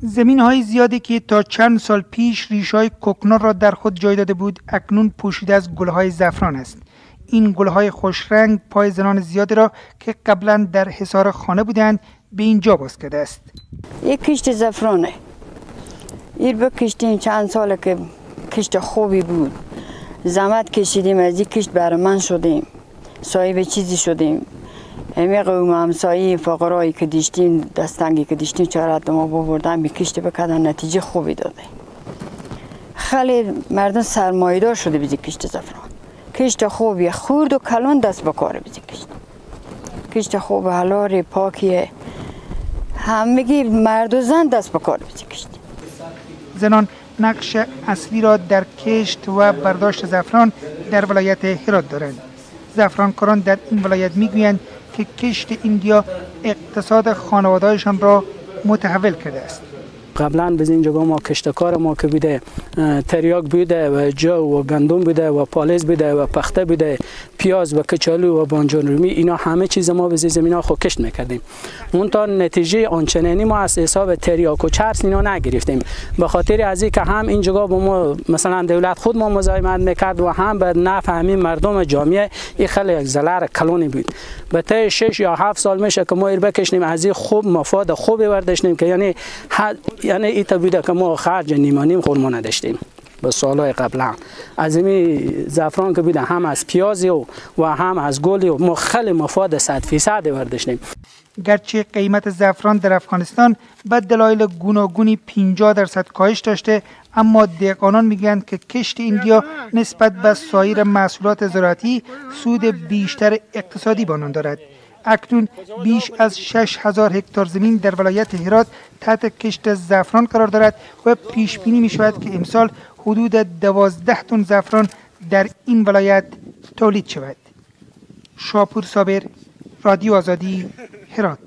زمین‌های زیادی که تا چند سال پیش ریش‌های کوکنار را در خود جای داده بود، اکنون پوشیده از گل‌های زعفران است. این گل‌های خوش رنگ پای زنان زیادی را که قبلا در حصار خانه بودند به اینجا باز کرده است. یک کشت زعفرانه. این بکشتیم چند سال که کشت خوبی بود. زحمت کشیدیم، از این کشت برمن شدیم. صاحب چیزی شدیم. همه قوم همسایه فقرایی که داشتیم، دستنگی که داشتیم چهارت ما بردن به کشت بکردن، نتیجه خوبی داده. خیلی مردم سرمایه‌دار شده به کشت زعفران. کشت خوبی خورد و کلان دست بکاره به کشت. کشت خوب حلال پاکیه. همگی مرد و زن دست بکاره به کشت. زنان نقش اصلی را در کشت و برداشت زعفران در ولایت هرات دارند. زعفرانکاران در این ولایت میگویند که کشت این گیاه اقتصاد خانواده‌شان را متحول کرده است. قبلا به این جگاه ما کشتکار ما که بوده تریاک بوده و جو و گندم بوده و پالز بوده و پخته بوده، پیاز و کچالو و بانجان رومی، اینا همه چیز ما به زمین ها خود کشت میکردیم. اون تا نتیجه آنچنانی ما از حساب تریاک و چرس اینا نگرفتیم، به خاطر از اینکه هم این جگاه با ما مثلا دولت خود ما مزاحمت میکرد و هم به نفع همین مردم جامعه این خیلی ضرر کلانی بود. به تا 6 یا 7 سال میشه که ما ایر بکشیم از این خوب مفاد خوبی برداشتیم که یعنی ایتا بوده که ما خرج نیمانیم خورما نداشتیم به سالهای قبلا. از این زعفران که بوده هم از پیازی و هم از گلی و ما خیلی مفاد 100% برداشتیم. گرچه قیمت زعفران در افغانستان به دلایل گوناگونی 50% کاهش داشته، اما دهقانان میگویند که کشت این گیاه نسبت به سایر محصولات زراعتی سود بیشتر اقتصادی به آن دارد. اکنون بیش از 6000 هکتار زمین در ولایت هرات تحت کشت زعفران قرار دارد و پیش بینی می شود که امسال حدود 12 تن زعفران در این ولایت تولید شود. شاپور صابر، رادیو آزادی، هرات.